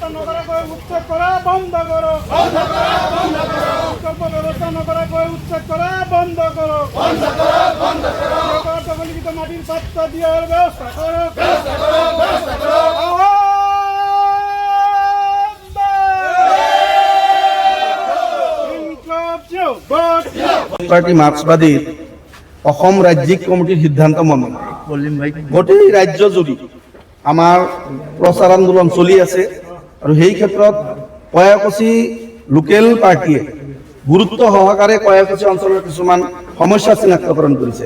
ব্যবস্থা নকৰাকৈ উচ্ছেদ কৰা বন্ধ কৰক। বিকল্প ব্যৱস্থা নকৰাকৈ উচ্ছেদ কৰা বন্ধ কৰক। দখলীকৃত মাটিৰ পাত্ৰ দিয়াৰ ব্যৱস্থা কৰক। পাৰ্টি মাৰ্ক্সবাদী অসম ৰাজ্যিক কমিটিৰ সিদ্ধান্ত মৰ্মে গোটেই ৰাজ্য জুড়ি আমাৰ প্ৰচাৰ আন্দোলন চলি আছে আৰ সেই ক্ষেত্ৰত কয়াকুছি লোকেল পার্টিয়ে গুরুত্ব সহকারে কয়াকুছি অঞ্চলের কিছুমান সমস্যা চিনাক্তকরণ করেছে।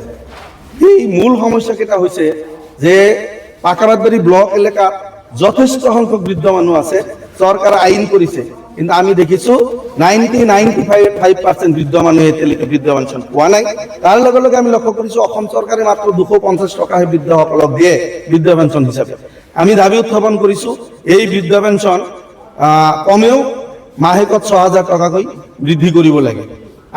এই মূল সমস্যাকেইটা হৈছে যে পাকাবাদবাড়ি ব্লক এলাকাত যথেষ্ট সংখ্যক বৃদ্ধ মানুষ আছে। সরকার আইন করেছে কিন্তু আমি দেখিছো 95% বৃদ্ধ মানুহে এতিয়ালৈকে বৃদ্ধ পেঞ্চন পোৱা নাই। তাৰ লগে লগে আমি লক্ষ্য কৰিছো অসম চৰকাৰে মাত্ৰ 250 টকাহে বৃদ্ধসকলক দিয়ে বৃদ্ধ পেঞ্চন হিচাপে। আমি দাবী উত্থাপন কৰিছো এই বৃদ্ধ পেঞ্চন কমেও মাহেকত 6000 টকাকৈ বৃদ্ধি কৰিব লাগে।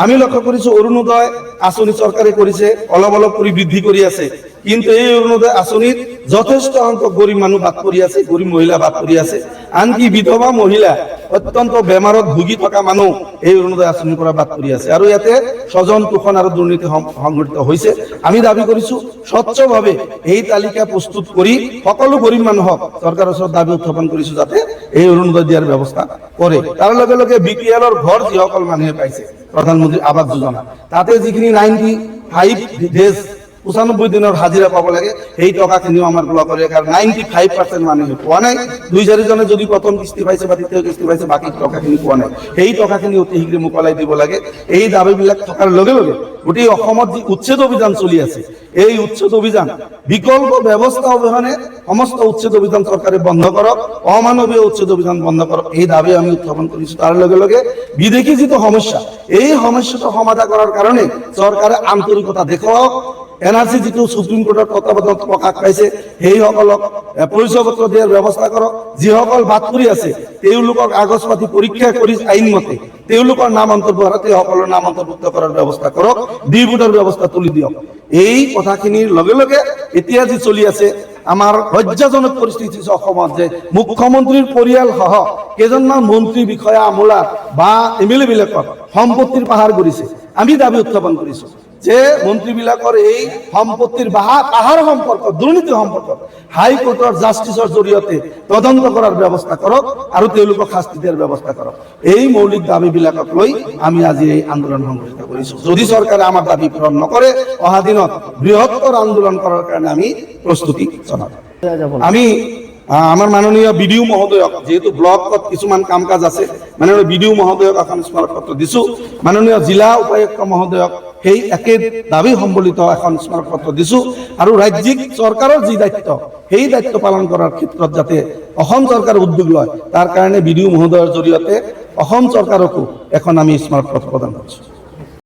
আমি লক্ষ্য কৰিছো অৰুণোদয় আঁচনি চৰকাৰে কৰিছে, অলপ অলপ কৰি বৃদ্ধি কৰি আছে, কিন্তু এই অৰুণোদয় আঁচনিত যথেষ্ট সংখ্যক গৰিব মানুষ বাদ পৰি আছে, গৰিব মহিলা বাদ পৰি আছে। আনকি বিধবা মহিলা অত্যন্ত বেমাৰত ভুগি থকা মানুহ এই অৰুণোদয় আঁচনিৰ পৰা বাদ পৰি আছে আৰু ইয়াতে স্বজন তোষণ আৰু দুৰ্নীতি সংঘটিত হৈছে। আমি দাবী কৰিছো স্বচ্ছভাৱে এই তালিকা প্ৰস্তুত কৰি সকলো গৰিব মানুহক চৰকাৰৰ ওচৰত দাবী উত্থাপন কৰিছো যাতে এই অৰুণোদয় দিয়াৰ ব্যৱস্থা কৰে। তাৰ লগে লগে বিপিএলৰ ঘৰ যিসকল মানুহে পাইছে প্ৰধানমন্ত্ৰী আৱাস যোজনা, তাতে যিখিনি 95 ডেজ 95 দিনৰ হাজিৰা পাব লাগে সেই টকাখিনিও আমাৰ ব্লকৰ এলেকাৰ 95% মানুহে পোৱা নাই। 2-4 জনে যদি প্ৰথম কিস্তি পাইছে বা দ্বিতীয় কিস্তি পাইছে, বাকী টকাখিনি পোৱা নাই। সেই টকাখিনি অতি শীঘ্ৰে মোকলাই দিব লাগে। এই দাবীবিলাক থকাৰ লগে লগে গোটেই অসমত যি উচ্ছেদ অভিযান চলি আছে, এই উচ্ছেদ অভিযান বিকল্প ব্যৱস্থা অবিহনে সমস্ত উচ্ছেদ অভিযান চৰকাৰে বন্ধ কৰক, অমানৱীয় উচ্ছেদ অভিযান বন্ধ কৰক, এই দাবী আমি উত্থাপন কৰিছো। তাৰ লগে লগে বিদেশী যিটো সমস্যা, এই সমস্যাটো সমাধান কৰাৰ কাৰণে চৰকাৰে আন্তৰিকতা দেখুৱাওক। এনআৰসি যেটো সুপ্ৰিম কোৰ্টেৰ তত্ত্বাবধানত প্ৰকাশ পাইছে সেইসকলক পৰিচয় পত্ৰ দিয়াৰ ব্যবস্থা কৰক। যিসকল বাদ পৰি আছে তেওঁলোকক কাগজ পাতি পৰীক্ষা কৰি আইন মতে তেওঁলোকৰ নাম অন্তৰ্ভুক্ত সেইসকলৰ নাম অন্তৰ্ভুক্ত কৰাৰ ব্যৱস্থা কৰক। ডি ভোটৰ ব্যৱস্থা তুলি দিয়ক। এই কথাখিনিৰ লগে লগে এতিয়া যি চলি আছে আমাৰ লজ্জাজনক পৰিস্থিতি অসমত যে মুখ্যমন্ত্ৰীৰ পৰিয়াল সহ কেইজনমান মন্ত্ৰী বিষয়া আমোলা বা এমএলএ বিলাকৰ সম্পত্তিৰ পাহাৰ কৰিছে। আমি দাবী উত্থাপন কৰিছো যে মন্ত্ৰীবিলাকৰ এই সম্পত্তিৰ পাহাৰ সম্পৰ্ক দুৰ্নীতি সম্পৰ্ক হাইকোৰ্টৰ জাষ্টিছৰ জৰিয়তে তদন্ত কৰাৰ ব্যৱস্থা কৰক আৰু তেওঁলোকক শাস্তি দিয়াৰ ব্যৱস্থা কৰক। এই মৌলিক দাবীবিলাকক লৈ আমি আজি এই আন্দোলন সংগঠিত কৰিছো। যদি চৰকাৰে আমাৰ দাবী পূৰণ নকৰে অহা দিনত বৃহত্তৰ আন্দোলন কৰাৰ কাৰণে আমি প্ৰস্তুতি চলাম। আমি আমার মাননীয় বিডিও মহোদয়ক যেহেতু ব্লকত কিছুমান কাম কাজ আছে, মাননীয় বিডিও মহোদয়ক এখন স্মাৰকপত্ৰ দিছো, মাননীয় জিলা উপায়ুক্ত মহোদয়ক সেই একে দাবী সম্বলিত এখন স্মাৰকপত্ৰ দিছো আৰু ৰাজ্যিক চৰকাৰৰ যি দায়িত্ব সেই দায়িত্ব পালন কৰাৰ ক্ষেত্ৰত যাতে অসম চৰকাৰে উদ্যোগ লয় তাৰ কাৰণে বিডিও মহোদয়ৰ জৰিয়তে অসম চৰকাৰকো এখন আমি স্মাৰকপত্ৰ প্ৰদান কৰিছো।